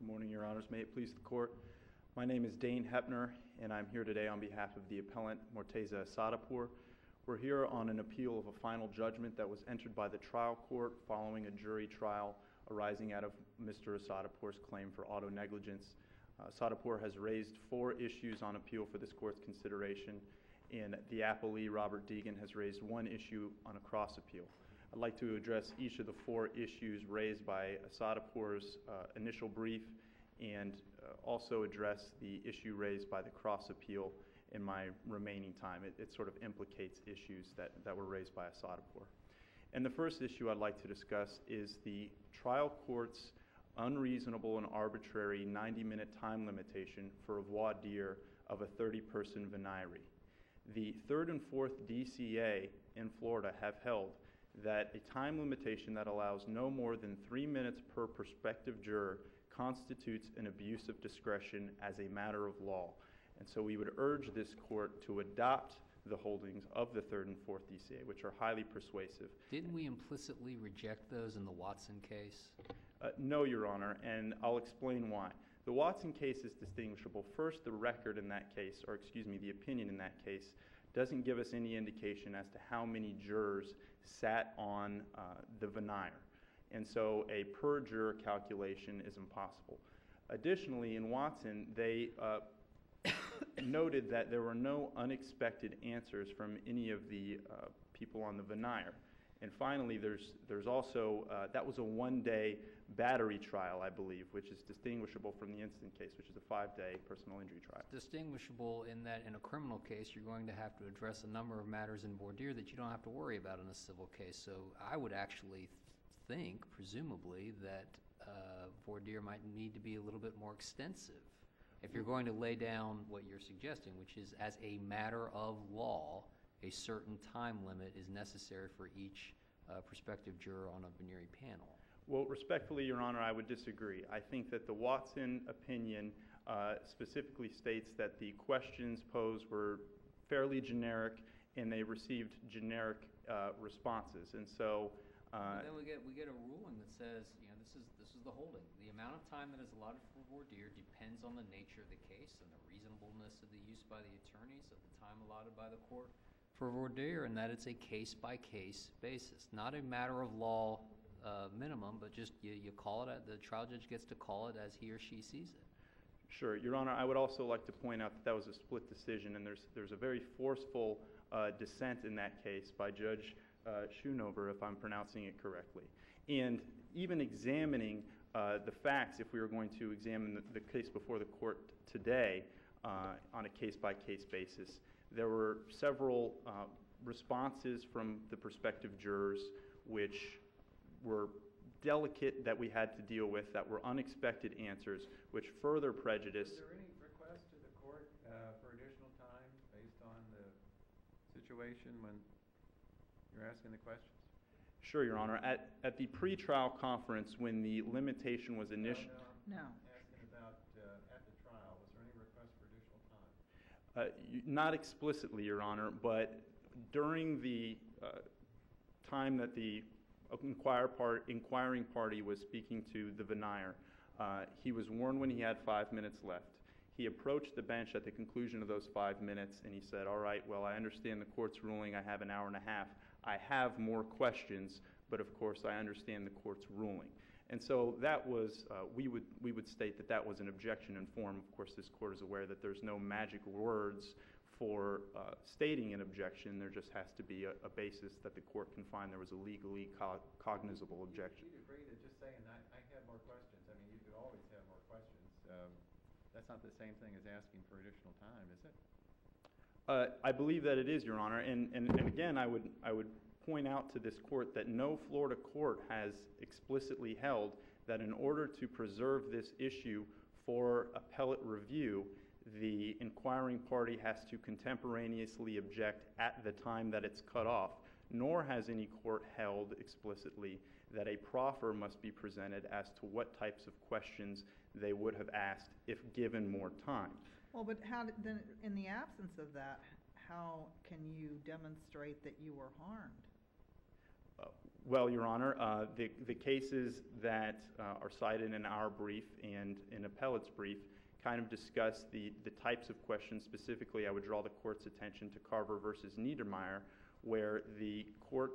morning, Your Honors. May it please the Court. My name is Dane Hepner, and I'm here today on behalf of the appellant, Morteza Asadpour. We're here on an appeal of a final judgment that was entered by the trial court following a jury trial arising out of Mr. Asadpour's claim for auto negligence. Asadpour has raised 4 issues on appeal for this Court's consideration, and the appellee, Robert Deegan, has raised 1 issue on a cross appeal. I'd like to address each of the 4 issues raised by Asadpour's initial brief and also address the issue raised by the cross appeal in my remaining time. It sort of implicates issues that were raised by Asadpour. And the first issue I'd like to discuss is the trial court's unreasonable and arbitrary 90-minute time limitation for a voir dire of a 30-person venire. The 3rd and 4th DCA in Florida have held that a time limitation that allows no more than 3 minutes per prospective juror constitutes an abuse of discretion as a matter of law. And so we would urge this Court to adopt the holdings of the 3rd and 4th DCA, which are highly persuasive. Didn't we implicitly reject those in the Watson case? No, Your Honor, and I'll explain why. The Watson case is distinguishable. First, the record in that case, or excuse me, the opinion in that case, doesn't give us any indication as to how many jurors sat on the venire. And so a per juror calculation is impossible. Additionally, in Watson, they noted that there were no unexpected answers from any of the people on the venire. And finally, there's also, that was a 1-day battery trial, I believe, which is distinguishable from the instant case, which is a 5-day personal injury trial. It's distinguishable in that in a criminal case, you're going to have to address a number of matters in voir dire that you don't have to worry about in a civil case. So I would actually think, presumably, that voir dire might need to be a little bit more extensive. If you're going to lay down what you're suggesting, which is as a matter of law, a certain time limit is necessary for each prospective juror on a venire panel. Well, respectfully, Your Honor, I would disagree. I think that the Watson opinion specifically states that the questions posed were fairly generic and they received generic responses. And so then we get a ruling that says, you know, this is the holding. The amount of time that is allotted for voir dire depends on the nature of the case and the reasonableness of the use by the attorneys of the time allotted by the court for voir dire, and that it's a case-by-case basis, not a matter of law minimum, but just you call it, the trial judge gets to call it as he or she sees it. Sure. Your Honor, I would also like to point out that that was a split decision, and there's a very forceful dissent in that case by Judge Schoonover, if I'm pronouncing it correctly. And even examining the facts, if we were going to examine the case before the court today on a case-by-case basis, there were several responses from the prospective jurors which were delicate that we had to deal with, that were unexpected answers, which further prejudiced. Is there any request to the court for additional time based on the situation when you're asking the questions? Sure, Your Honor. At the pretrial conference, when the limitation was initially... No. I'm asking about at the trial. Was there any request for additional time? Not explicitly, Your Honor, but during the time that the inquiring party was speaking to the venire, he was warned when he had 5 minutes left. He approached the bench at the conclusion of those 5 minutes and he said, all right, well, I understand the court's ruling. I have an hour and a half. I have more questions, but of course I understand the court's ruling. And so that was, we would state that that was an objection in form. Of course, this court is aware that there's no magic words for stating an objection. There just has to be a basis that the court can find there was a legally cognizable objection. You'd agree to just saying, I have more questions. I mean, you could always have more questions. That's not the same thing as asking for additional time, is it? I believe that it is, Your Honor. And again, I would point out to this court that no Florida court has explicitly held that in order to preserve this issue for appellate review, the inquiring party has to contemporaneously object at the time that it's cut off, nor has any court held explicitly that a proffer must be presented as to what types of questions they would have asked if given more time. Well, but how then, in the absence of that, how can you demonstrate that you were harmed? Well, Your Honor, the cases that are cited in our brief and in Appellate's brief kind of discuss the types of questions. Specifically, I would draw the court's attention to Carver versus Niedermeyer, where the court,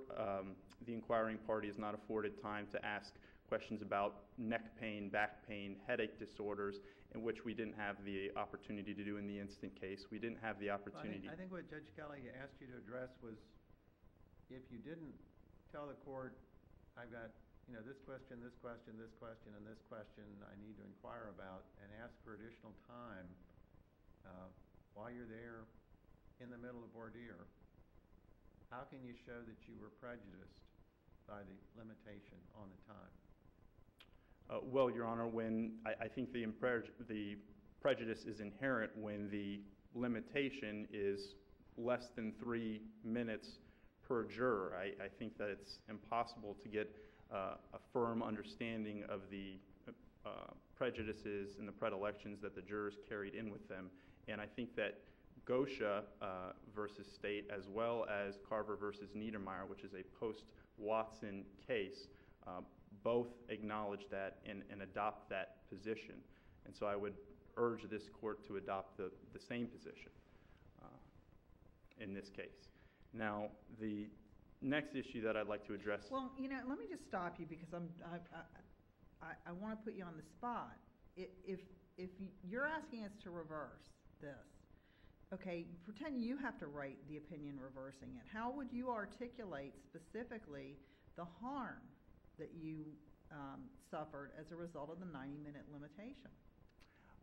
the inquiring party is not afforded time to ask questions about neck pain, back pain, headache disorders, in which we didn't have the opportunity to do in the instant case. We didn't have the opportunity. I think what Judge Kelly asked you to address was, if you didn't tell the court, I've got, you know, this question, this question, this question, and this question I need to inquire about, and ask for additional time while you're there in the middle of voir dire, how can you show that you were prejudiced by the limitation on the time? Well, Your Honor, when I think the prejudice is inherent when the limitation is less than 3 minutes per juror. I think that it's impossible to get a firm understanding of the prejudices and the predilections that the jurors carried in with them. And I think that Gosha versus State, as well as Carver versus Niedermeyer, which is a post-Watson case, both acknowledge that and adopt that position. And so I would urge this court to adopt the same position in this case. Now, the next issue that I'd like to address. Well, you know, let me just stop you because I want to put you on the spot. If you're asking us to reverse this, okay, pretend you have to write the opinion reversing it. How would you articulate specifically the harm that you suffered as a result of the 90-minute limitation?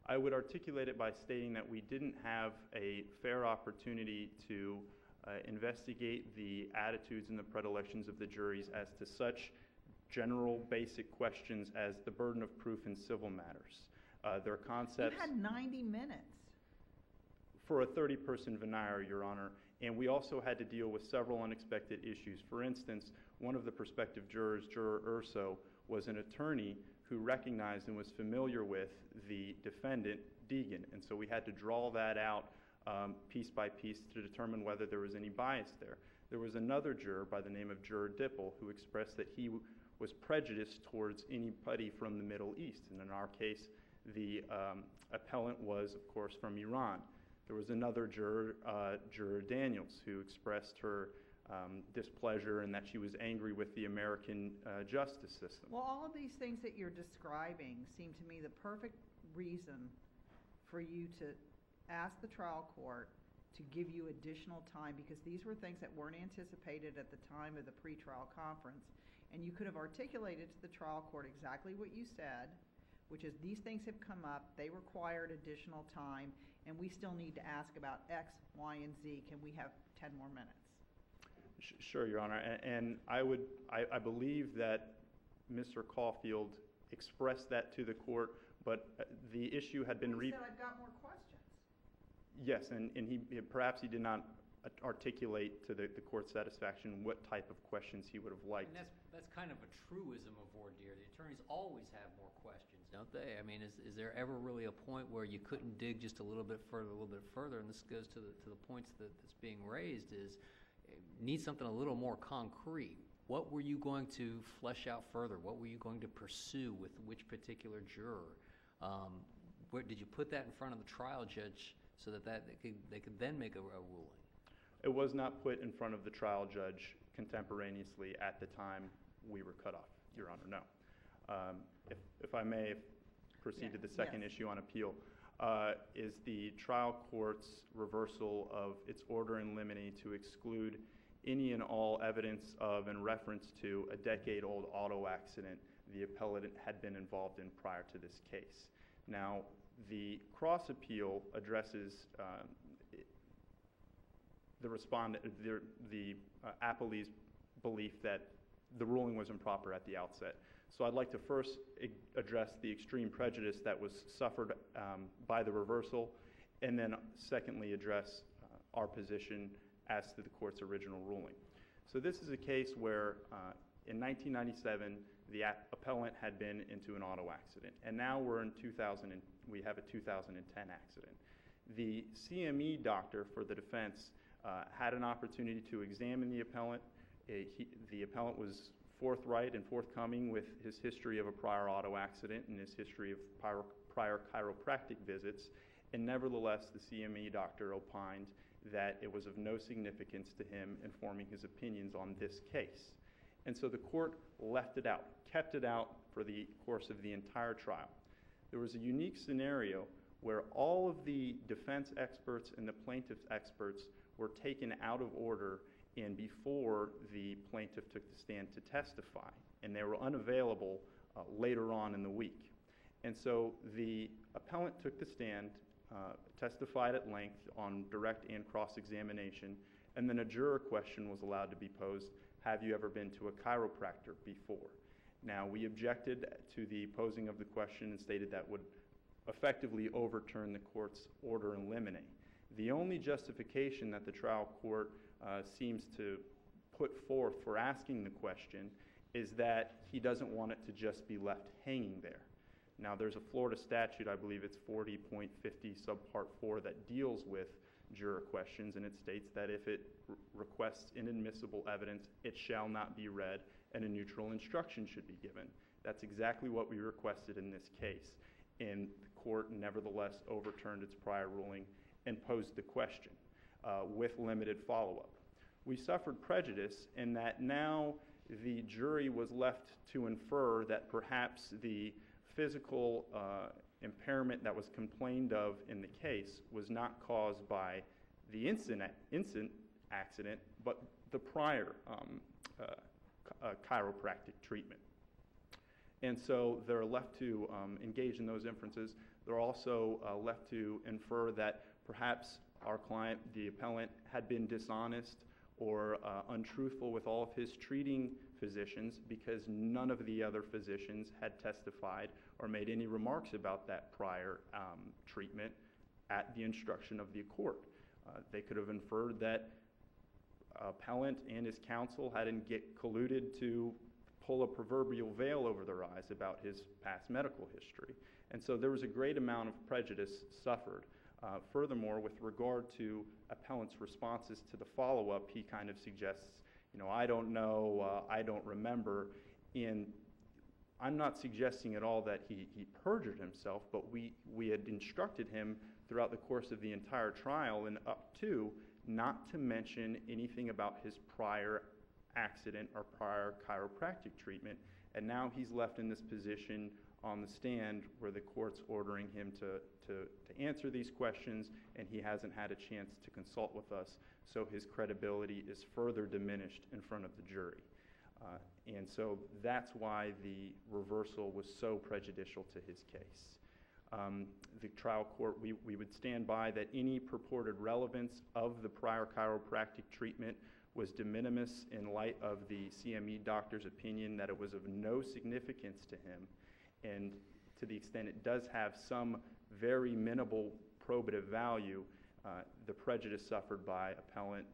I would articulate it by stating that we didn't have a fair opportunity to investigate the attitudes and the predilections of the juries as to such general basic questions as the burden of proof in civil matters. Their concepts. You had 90 minutes. For a 30-person venire, Your Honor, and we also had to deal with several unexpected issues. For instance, one of the prospective jurors, Juror Urso, was an attorney who recognized and was familiar with the defendant, Deegan, and so we had to draw that out piece by piece to determine whether there was any bias there. There was another juror by the name of Juror Dipple who expressed that he was prejudiced towards anybody from the Middle East, and in our case, the appellant was, of course, from Iran. There was another juror, Juror Daniels, who expressed her displeasure and that she was angry with the American justice system. Well, all of these things that you're describing seem to me the perfect reason for you to ask the trial court to give you additional time, because these were things that weren't anticipated at the time of the pretrial conference, and you could have articulated to the trial court exactly what you said, which is these things have come up, they required additional time, and we still need to ask about X, Y, and Z. Can we have 10 more minutes? Sure, Your Honor, and I believe that Mr. Caulfield expressed that to the court, but the issue had been He said, I've got more questions. Yes, and perhaps he did not articulate to the court's satisfaction what type of questions he would have liked. And that's kind of a truism of voir dire. The attorneys always have more questions, don't they? I mean, is there ever really a point where you couldn't dig just a little bit further? And this goes to the points that's being raised is need something a little more concrete. What were you going to flesh out further? What were you going to pursue with which particular juror? Where did you put that in front of the trial judge so that they could then make a ruling? It was not put in front of the trial judge contemporaneously at the time we were cut off, Your Honor, no. If I may proceed to the second issue on appeal, is the trial court's reversal of its order in limine to exclude any and all evidence of and reference to a decade-old auto accident the appellant had been involved in prior to this case. Now, the cross appeal addresses the appellee's belief that the ruling was improper at the outset. So I'd like to first address the extreme prejudice that was suffered by the reversal, and then secondly address our position as to the court's original ruling. So this is a case where in 1997 the appellant had been into an auto accident, and now we're in we have a 2010 accident. The CME doctor for the defense had an opportunity to examine the appellant The appellant was forthright and forthcoming with his history of a prior auto accident and his history of prior chiropractic visits, and nevertheless the CME doctor opined that it was of no significance to him in forming his opinions on this case. And so the court left it out, kept it out for the course of the entire trial. There was a unique scenario where all of the defense experts and the plaintiff's experts were taken out of order and before the plaintiff took the stand to testify, and they were unavailable later on in the week. And so the appellant took the stand, testified at length on direct and cross-examination, and then a juror question was allowed to be posed: have you ever been to a chiropractor before? Now, we objected to the posing of the question and stated that would effectively overturn the court's order in limine. The only justification that the trial court seems to put forth for asking the question is that he doesn't want it to just be left hanging there. Now, there's a Florida statute, I believe it's 40.50 subpart 4, that deals with juror questions, and it states that if it requests inadmissible evidence, it shall not be read, and a neutral instruction should be given. That's exactly what we requested in this case, and the court nevertheless overturned its prior ruling and posed the question with limited follow-up. We suffered prejudice in that now the jury was left to infer that perhaps the physical impairment that was complained of in the case was not caused by the instant accident, but the prior chiropractic treatment. And so they're left to engage in those inferences. They're also left to infer that perhaps our client, the appellant, had been dishonest or untruthful with all of his treating physicians because none of the other physicians had testified or made any remarks about that prior treatment at the instruction of the court. They could have inferred that appellant and his counsel hadn't colluded to pull a proverbial veil over their eyes about his past medical history. And so there was a great amount of prejudice suffered. Furthermore, with regard to appellant's responses to the follow-up, he kind of suggests, I don't know, I don't remember. And I'm not suggesting at all that he perjured himself, but we had instructed him throughout the course of the entire trial and up to not to mention anything about his prior accident or prior chiropractic treatment. And now he's left in this position on the stand where the court's ordering him to answer these questions, and he hasn't had a chance to consult with us, so his credibility is further diminished in front of the jury. And so that's why the reversal was so prejudicial to his case. The trial court, we would stand by that any purported relevance of the prior chiropractic treatment was de minimis in light of the CME doctor's opinion that it was of no significance to him. And to the extent it does have some very minimal probative value, the prejudice suffered by appellant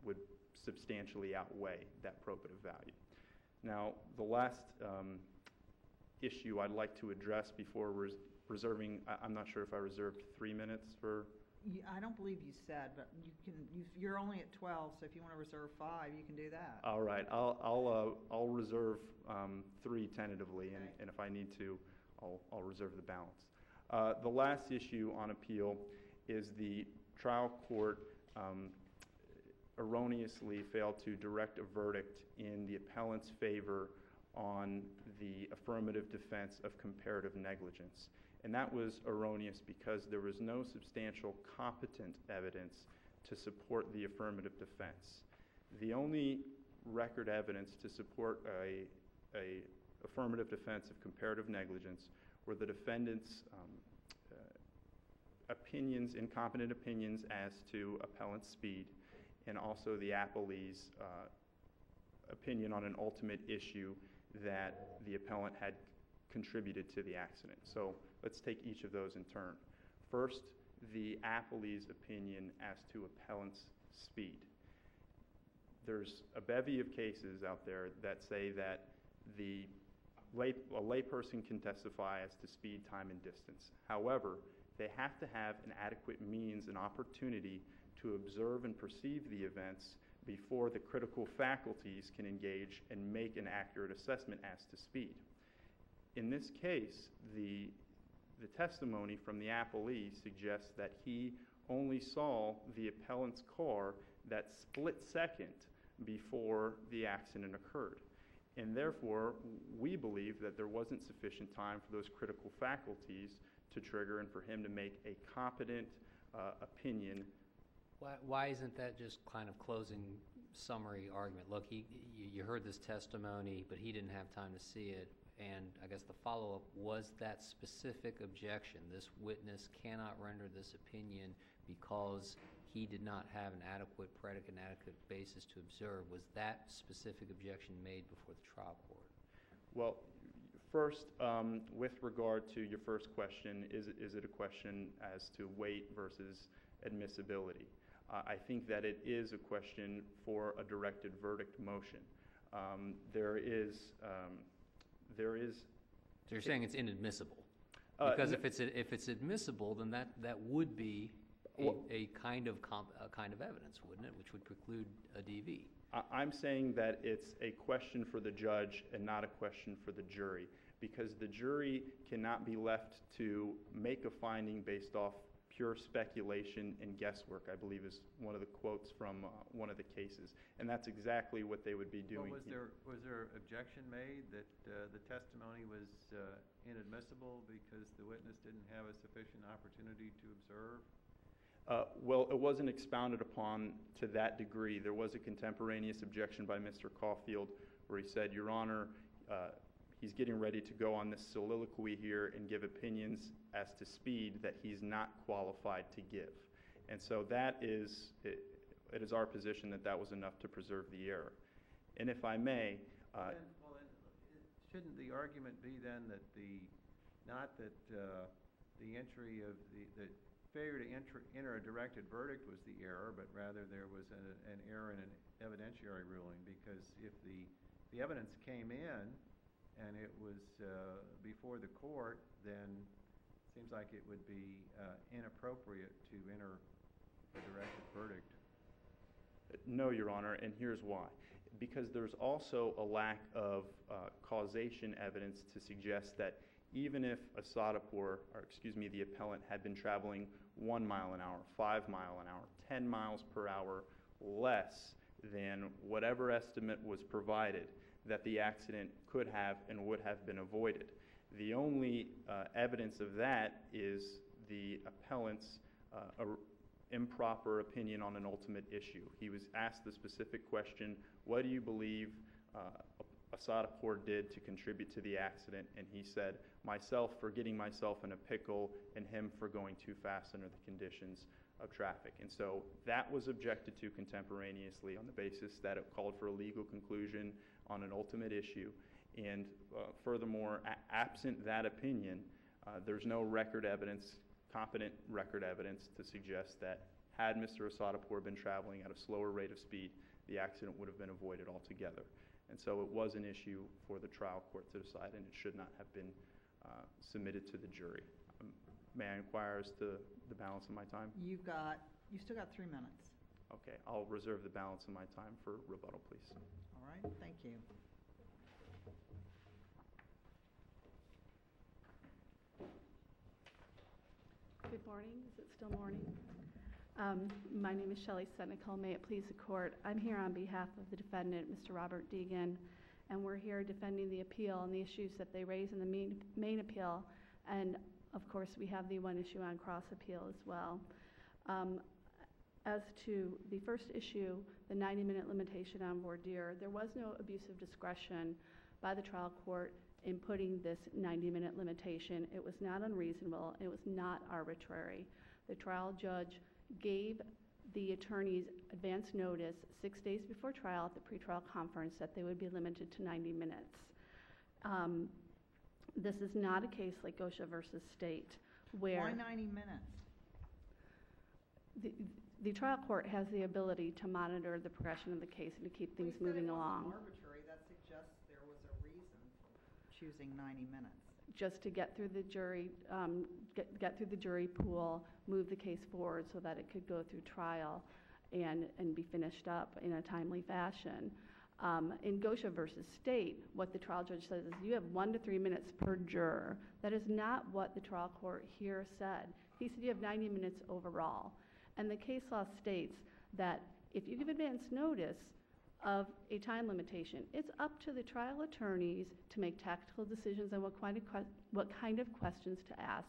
would substantially outweigh that probative value. Now, the last issue I'd like to address before reserving, I'm not sure if I reserved 3 minutes for... I don't believe you said, but you're only at 12, so if you want to reserve 5, you can do that. All right, I'll reserve 3 tentatively, Okay. and if I need to, I'll reserve the balance. The last issue on appeal is the trial court erroneously failed to direct a verdict in the appellant's favor on the affirmative defense of comparative negligence. And that was erroneous because there was no substantial competent evidence to support the affirmative defense. The only record evidence to support a affirmative defense of comparative negligence were the defendant's opinions, incompetent opinions as to appellant's speed, and also the appellee's opinion on an ultimate issue that the appellant had contributed to the accident. So let's take each of those in turn. First, the appellee's opinion as to appellant's speed. There's a bevy of cases out there that say that a layperson can testify as to speed, time, and distance. However, they have to have an adequate means and opportunity to observe and perceive the events before the critical faculties can engage and make an accurate assessment as to speed. In this case, the testimony from the appellee suggests that he only saw the appellant's car that split second before the accident occurred. And therefore, we believe that there wasn't sufficient time for those critical faculties to trigger and for him to make a competent opinion. Why isn't that just kind of closing summary argument? Look, you heard this testimony, but he didn't have time to see it. And I guess the follow-up was that specific objection. This witness cannot render this opinion because he did not have an adequate predicate, an adequate basis to observe. Was that specific objection made before the trial court? Well, first, with regard to your first question, is it a question as to weight versus admissibility? I think that it is a question for a directed verdict motion. So you're saying it's inadmissible? Because if it's admissible, then that would be a kind of evidence, wouldn't it, which would preclude a DV? I'm saying that it's a question for the judge and not a question for the jury, because the jury cannot be left to make a finding based off pure speculation and guesswork, I believe is one of the quotes from one of the cases. And that's exactly what they would be doing here. Was there objection made that the testimony was inadmissible because the witness didn't have a sufficient opportunity to observe? Well, it wasn't expounded upon to that degree. There was a contemporaneous objection by Mr. Caulfield where he said, Your Honor, he's getting ready to go on this soliloquy here and give opinions as to speed that he's not qualified to give. And so it is our position that that was enough to preserve the error. And if I may... shouldn't the argument be then that the entry of the failure to enter a directed verdict was the error, but rather there was an error in an evidentiary ruling? Because if the evidence came in and it was before the court, then it seems like it would be inappropriate to enter a directed verdict. No, Your Honor, and here's why. Because there's also a lack of causation evidence to suggest that even if the appellant had been traveling 1 mile an hour, 5 mile an hour, 10 miles per hour less than whatever estimate was provided, that the accident could have and would have been avoided. The only evidence of that is the appellant's improper opinion on an ultimate issue. He was asked the specific question, what do you believe Asadapour did to contribute to the accident? And he said, myself for getting myself in a pickle and him for going too fast under the conditions of traffic. And so that was objected to contemporaneously on the basis that it called for a legal conclusion on an ultimate issue. And furthermore, absent that opinion, there's no record evidence, competent record evidence to suggest that had Mr. Asadapour been traveling at a slower rate of speed, the accident would have been avoided altogether. And so it was an issue for the trial court to decide, and it should not have been submitted to the jury. May I inquire as to the balance of my time? You still got 3 minutes. Okay, I'll reserve the balance of my time for rebuttal, please. All right, thank you. Good morning. Is it still morning? My name is Shelley Setnical. May it please the court. I'm here on behalf of the defendant, Mr. Robert Deegan, and we're here defending the appeal and the issues that they raise in the main appeal. And of course, we have the one issue on cross appeal as well. As to the first issue, the 90-minute limitation on voir dire, there was no abuse of discretion by the trial court in putting this 90-minute limitation. It was not unreasonable. It was not arbitrary. The trial judge gave the attorneys advance notice 6 days before trial at the pretrial conference that they would be limited to 90 minutes. This is not a case like Gosha versus State where... Why 90 minutes? The trial court has the ability to monitor the progression of the case and to keep things moving along. Well, you said it wasn't arbitrary. That suggests there was a reason for choosing 90 minutes. Just to get through the jury, get through the jury pool, move the case forward so that it could go through trial. and be finished up in a timely fashion. In Gosha versus State, what the trial judge says is you have 1 to 3 minutes per juror. That is not what the trial court here said. He said you have 90 minutes overall. And the case law states that if you give advance notice of a time limitation, it's up to the trial attorneys to make tactical decisions on what kind of questions to ask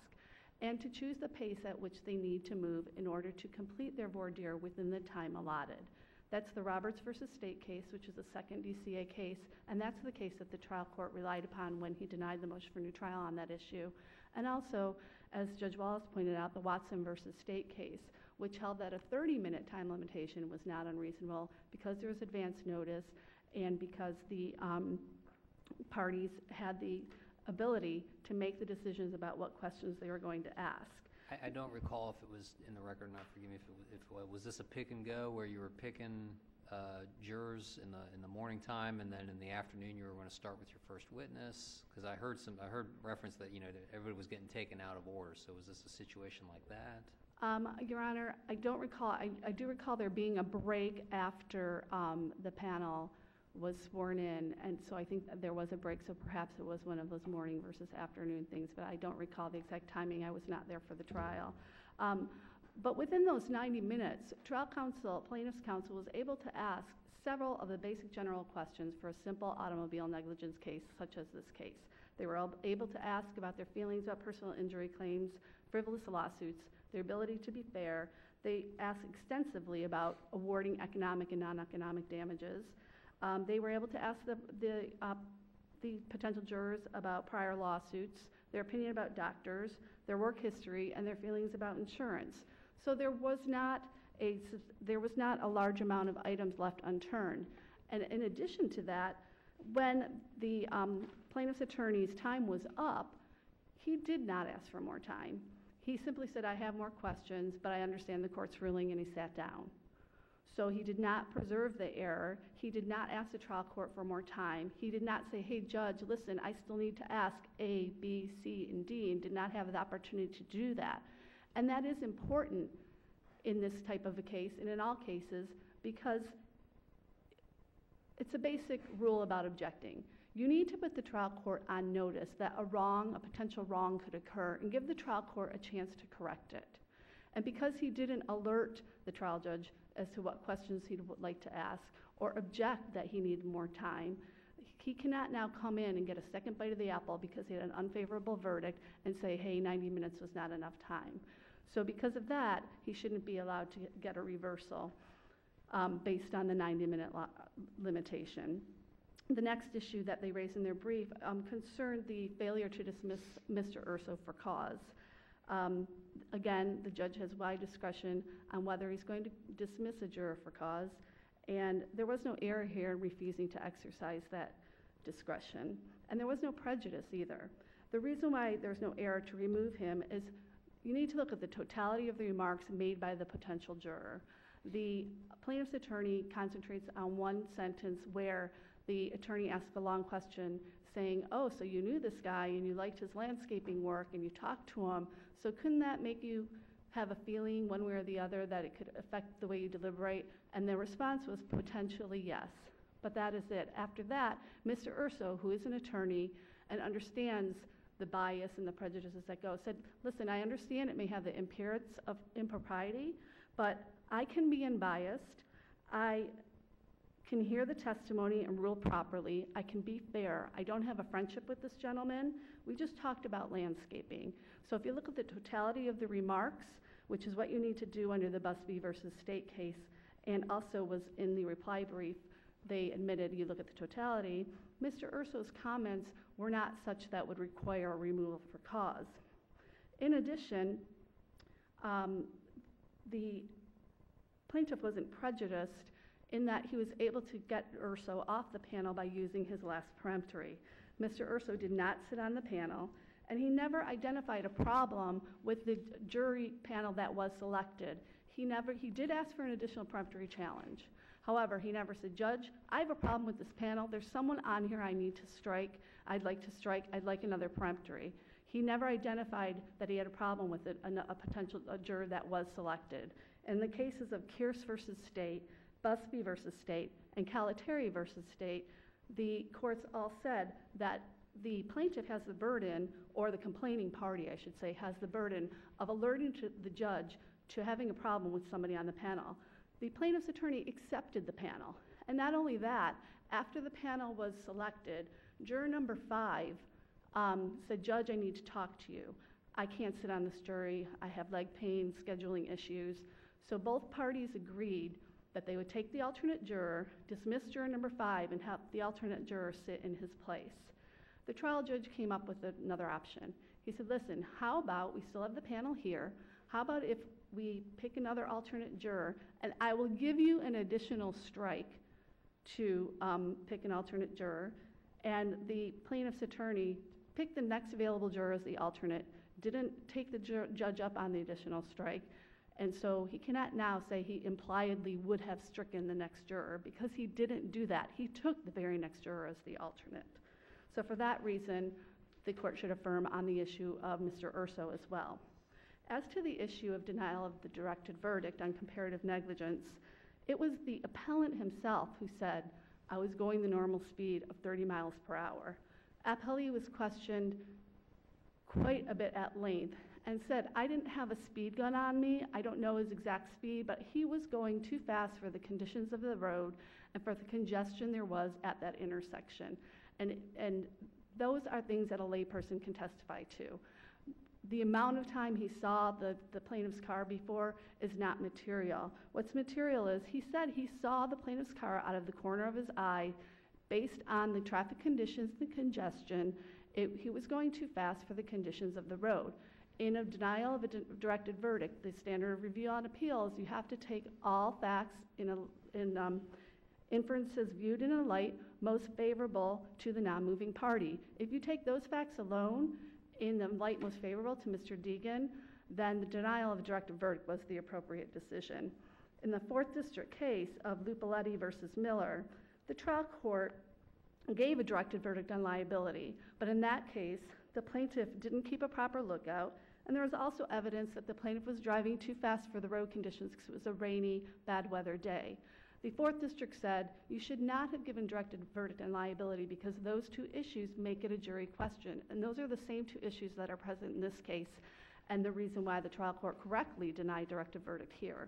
and to choose the pace at which they need to move in order to complete their voir dire within the time allotted. That's the Roberts versus State case, which is a second DCA case, and that's the case that the trial court relied upon when he denied the motion for new trial on that issue. And also, as Judge Wallace pointed out, the Watson versus State case, which held that a 30-minute time limitation was not unreasonable because there was advance notice and because the parties had the ability to make the decisions about what questions they were going to ask. I don't recall if it was in the record, not forgive me if it was this a pick and go where you were picking jurors in the morning time and then in the afternoon you were going to start with your first witness? Because I heard reference that that everybody was getting taken out of order. So was this a situation like that? Your Honor, I don't recall. I do recall there being a break after the panel was sworn in, and so I think that there was a break, so perhaps it was one of those morning versus afternoon things, but I don't recall the exact timing. I was not there for the trial. But within those 90 minutes, trial counsel, plaintiff's counsel, was able to ask several of the basic general questions for a simple automobile negligence case, such as this case. They were able to ask about their feelings about personal injury claims, frivolous lawsuits, their ability to be fair. They asked extensively about awarding economic and non-economic damages. They were able to ask the potential jurors about prior lawsuits, their opinion about doctors, their work history, and their feelings about insurance. So there was not a large amount of items left unturned. And in addition to that, when the plaintiff's attorney's time was up, he did not ask for more time. He simply said, I have more questions, but I understand the court's ruling, and he sat down. So he did not preserve the error. He did not ask the trial court for more time. He did not say, hey, judge, listen, I still need to ask A, B, C, and D, and did not have the opportunity to do that. And that is important in this type of a case, and in all cases, because it's a basic rule about objecting. You need to put the trial court on notice that a potential wrong could occur, and give the trial court a chance to correct it. And because he didn't alert the trial judge as to what questions he would like to ask or object that he needed more time, he cannot now come in and get a second bite of the apple because he had an unfavorable verdict and say, hey, 90 minutes was not enough time. So because of that, he shouldn't be allowed to get a reversal based on the 90-minute limitation. The next issue that they raised in their brief concerned the failure to dismiss Mr. Urso for cause. Again, the judge has wide discretion on whether he's going to dismiss a juror for cause, and there was no error here in refusing to exercise that discretion. And there was no prejudice either. The reason why there's no error to remove him is you need to look at the totality of the remarks made by the potential juror. The plaintiff's attorney concentrates on one sentence where the attorney asks a long question saying, oh, so you knew this guy and you liked his landscaping work and you talked to him, so couldn't that make you have a feeling one way or the other that it could affect the way you deliberate? And the response was potentially yes, but that is it. After that, Mr. Urso, who is an attorney and understands the bias and the prejudices that go, said, listen, I understand it may have the appearance of impropriety, but I can be unbiased. I can hear the testimony and rule properly. I can be fair. I don't have a friendship with this gentleman. We just talked about landscaping. So if you look at the totality of the remarks, which is what you need to do under the Busby versus State case, and also was in the reply brief, they admitted you look at the totality, Mr. Urso's comments were not such that would require a removal for cause. In addition, the plaintiff wasn't prejudiced in that he was able to get Urso off the panel by using his last peremptory. Mr. Urso did not sit on the panel, and he never identified a problem with the jury panel that was selected. He did ask for an additional peremptory challenge. However, he never said, Judge, I have a problem with this panel. There's someone on here I need to strike. I'd like to strike. I'd like another peremptory. He never identified that he had a problem with a potential juror that was selected. In the cases of Kearse versus State, Busby versus State, and Calateri versus State, the courts all said that the plaintiff has the burden, or the complaining party, I should say, has the burden of alerting to the judge to having a problem with somebody on the panel. The plaintiff's attorney accepted the panel. And not only that, after the panel was selected, juror number 5 said, "Judge, I need to talk to you. I can't sit on this jury. I have leg pain, scheduling issues." So both parties agreed that they would take the alternate juror, dismiss juror number 5, and have the alternate juror sit in his place. The trial judge came up with another option. He said, "Listen, how about we still have the panel here? How about if we pick another alternate juror, and I will give you an additional strike to pick an alternate juror." And the plaintiff's attorney picked the next available juror as the alternate, didn't take the judge up on the additional strike, and so he cannot now say he impliedly would have stricken the next juror, because he didn't do that. He took the very next juror as the alternate. So for that reason, the court should affirm on the issue of Mr. Urso as well. As to the issue of denial of the directed verdict on comparative negligence, it was the appellant himself who said, "I was going the normal speed of 30 miles per hour." Appellee was questioned quite a bit at length and said, "I didn't have a speed gun on me. I don't know his exact speed, but he was going too fast for the conditions of the road and for the congestion there was at that intersection." And those are things that a layperson can testify to. The amount of time he saw the plaintiff's car before is not material. What's material is he said he saw the plaintiff's car out of the corner of his eye based on the traffic conditions, the congestion. He was going too fast for the conditions of the road. In a denial of a directed verdict, the standard of review on appeals, you have to take all facts in inferences viewed in a light most favorable to the non-moving party. If you take those facts alone in the light most favorable to Mr. Deegan, then the denial of a directed verdict was the appropriate decision. In the 4th District case of Lupaletti versus Miller, the trial court gave a directed verdict on liability, but in that case, the plaintiff didn't keep a proper lookout, and there was also evidence that the plaintiff was driving too fast for the road conditions because it was a rainy, bad weather day. The 4th District said you should not have given directed verdict on liability because those two issues make it a jury question, and those are the same two issues that are present in this case, and the reason why the trial court correctly denied directed verdict here.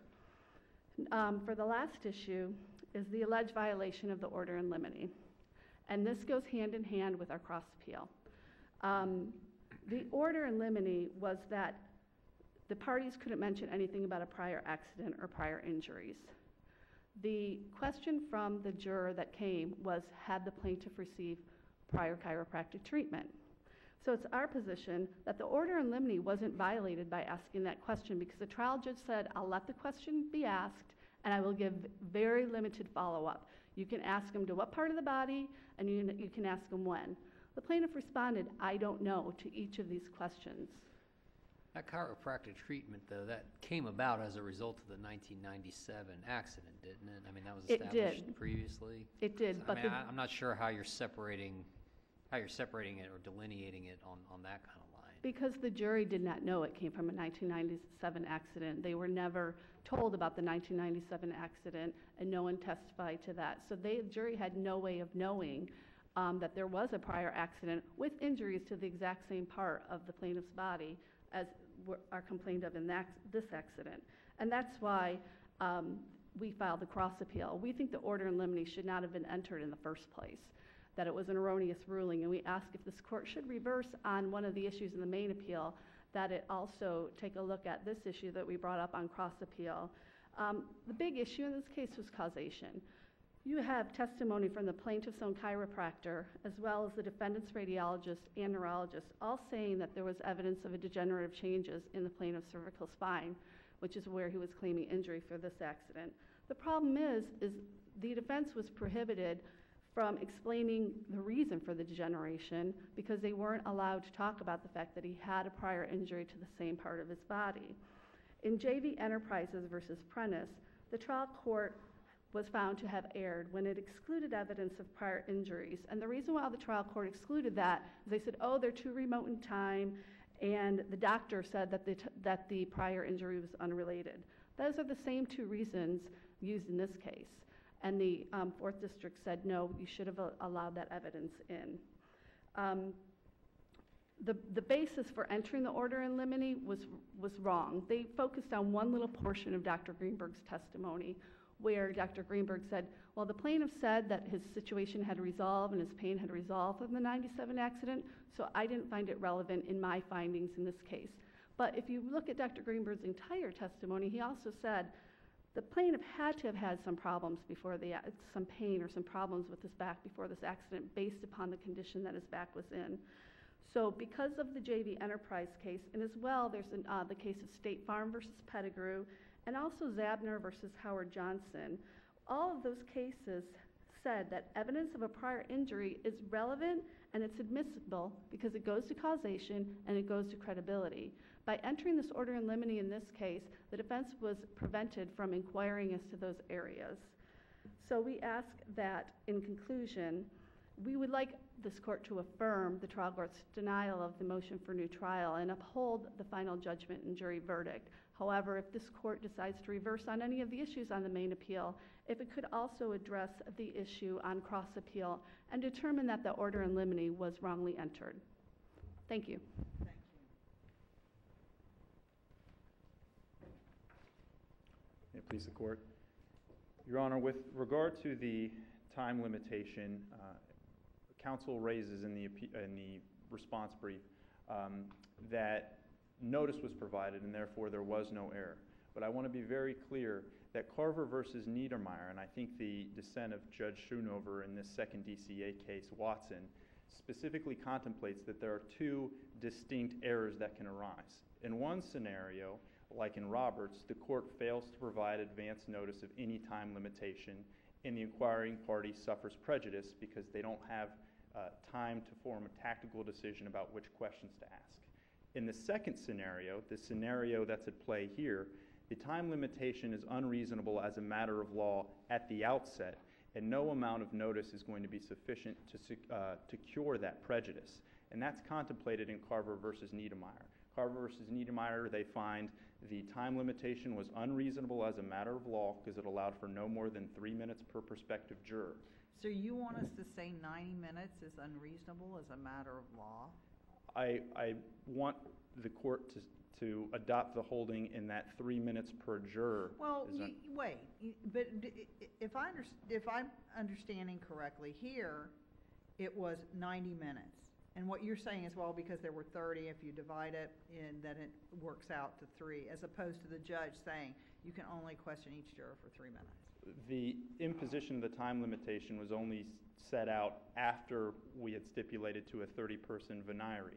For the last issue is the alleged violation of the order in limine, and this goes hand in hand with our cross appeal. The order in limine was that the parties couldn't mention anything about a prior accident or prior injuries. The question from the juror that came was, had the plaintiff received prior chiropractic treatment? So it's our position that the order in limine wasn't violated by asking that question, because the trial judge said, "I'll let the question be asked, and I will give very limited follow-up. You can ask him to what part of the body, and you can ask him when." The plaintiff responded, "I don't know," to each of these questions. That chiropractic treatment, though, that came about as a result of the 1997 accident, didn't it? I mean, that was established previously. It did, but I'm not sure how you're separating it or delineating it on that kind of line. Because the jury did not know it came from a 1997 accident. They were never told about the 1997 accident, and no one testified to that. So the jury had no way of knowing that there was a prior accident with injuries to the exact same part of the plaintiff's body as are complained of in this accident. And that's why we filed the cross appeal. We think the order in limine should not have been entered in the first place, that it was an erroneous ruling, and we ask if this court should reverse on one of the issues in the main appeal, that it also take a look at this issue that we brought up on cross appeal. The big issue in this case was causation. You have testimony from the plaintiff's own chiropractor, as well as the defendant's radiologist and neurologist, all saying that there was evidence of a degenerative changes in the plaintiff's cervical spine, which is where he was claiming injury for this accident. The problem is the defense was prohibited from explaining the reason for the degeneration because they weren't allowed to talk about the fact that he had a prior injury to the same part of his body. In JV Enterprises versus Prentice, the trial court was found to have erred when it excluded evidence of prior injuries. And the reason why the trial court excluded that is they said, oh, they're too remote in time, and the doctor said that the prior injury was unrelated. Those are the same two reasons used in this case. And the 4th District said, no, you should have allowed that evidence in. The basis for entering the order in limine was wrong. They focused on one little portion of Dr. Greenberg's testimony, where Dr. Greenberg said, well, the plaintiff said that his situation had resolved and his pain had resolved from the 97 accident, so I didn't find it relevant in my findings in this case. But if you look at Dr. Greenberg's entire testimony, he also said the plaintiff had to have had some problems before some pain or some problems with his back before this accident based upon the condition that his back was in. So because of the JV Enterprise case, and as well there's the case of State Farm versus Pettigrew, and also Zabner versus Howard Johnson, all of those cases said that evidence of a prior injury is relevant and it's admissible because it goes to causation and it goes to credibility. By entering this order in limine in this case, the defense was prevented from inquiring as to those areas. So we ask that, in conclusion, we would like this court to affirm the trial court's denial of the motion for new trial and uphold the final judgment and jury verdict. However, if this court decides to reverse on any of the issues on the main appeal, if it could also address the issue on cross appeal and determine that the order in limine was wrongly entered. Thank you. Thank you. May it please the court. Your Honor, with regard to the time limitation, counsel raises in the response brief that notice was provided and therefore there was no error. But I want to be very clear that Carver versus Niedermeyer, and I think the dissent of Judge Schoonover in this second DCA case, Watson, specifically contemplates that there are two distinct errors that can arise. In one scenario, like in Roberts, the court fails to provide advance notice of any time limitation and the inquiring party suffers prejudice because they don't have time to form a tactical decision about which questions to ask. In the second scenario, the scenario that's at play here, the time limitation is unreasonable as a matter of law at the outset, and no amount of notice is going to be sufficient to cure that prejudice. And that's contemplated in Carver versus Niedermeyer. Carver versus Niedermeyer, they find the time limitation was unreasonable as a matter of law because it allowed for no more than 3 minutes per prospective juror. So you want us to say 90 minutes is unreasonable as a matter of law? I want the court to adopt the holding in that 3 minutes per juror. Well, wait, but if I'm understanding correctly, here it was 90 minutes. And what you're saying is, well, because there were 30, if you divide it in, then it works out to 3, as opposed to the judge saying you can only question each juror for 3 minutes. The imposition of the time limitation was only set out after we had stipulated to a 30-person venire.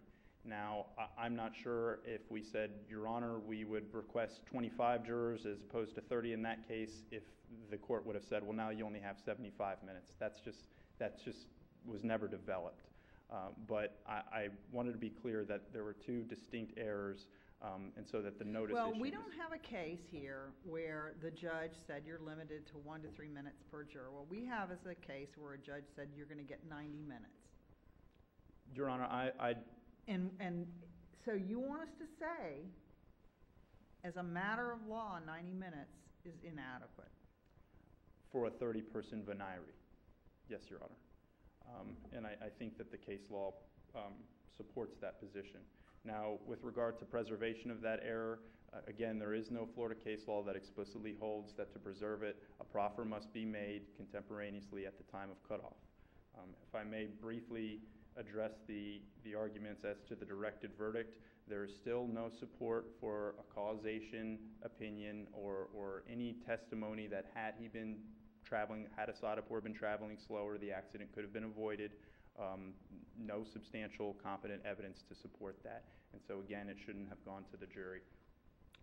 Now, I'm not sure if we said, Your Honor, we would request 25 jurors as opposed to 30 in that case, if the court would have said, well, now you only have 75 minutes. That just was never developed. But I wanted to be clear that there were two distinct errors, and so that the notice issue. Well, we don't have a case here where the judge said you're limited to 1 to 3 minutes per juror. What we have is a case where a judge said you're going to get 90 minutes. Your Honor, And so you want us to say, as a matter of law, 90 minutes is inadequate? For a 30-person venire. Yes, Your Honor. And I think that the case law supports that position. Now, with regard to preservation of that error, again, there is no Florida case law that explicitly holds that to preserve it, a proffer must be made contemporaneously at the time of cutoff. If I may briefly address the arguments as to the directed verdict, there is still no support for a causation opinion or any testimony that had Asadapour been traveling slower, the accident could have been avoided. No substantial competent evidence to support that. And so again, it shouldn't have gone to the jury.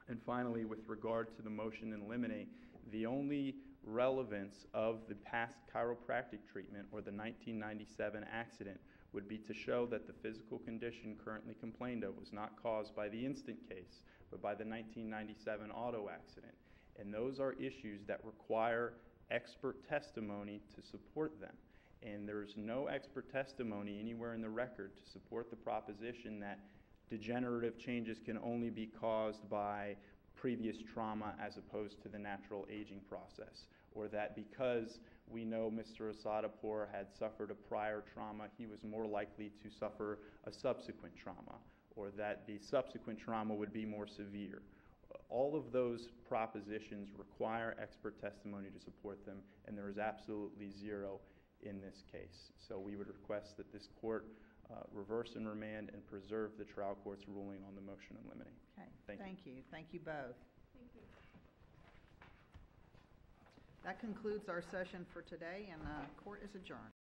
And finally, with regard to the motion in limine, the only relevance of the past chiropractic treatment or the 1997 accident would be to show that the physical condition currently complained of was not caused by the instant case, but by the 1997 auto accident. And those are issues that require expert testimony to support them. And there's no expert testimony anywhere in the record to support the proposition that degenerative changes can only be caused by previous trauma as opposed to the natural aging process, or that because we know Mr. Asadapour had suffered a prior trauma, he was more likely to suffer a subsequent trauma, or that the subsequent trauma would be more severe. All of those propositions require expert testimony to support them, and there is absolutely zero in this case. So we would request that this court reverse and remand and preserve the trial court's ruling on the motion in limine. Okay, Thank you. Thank you both. Thank you. That concludes our session for today, and court is adjourned.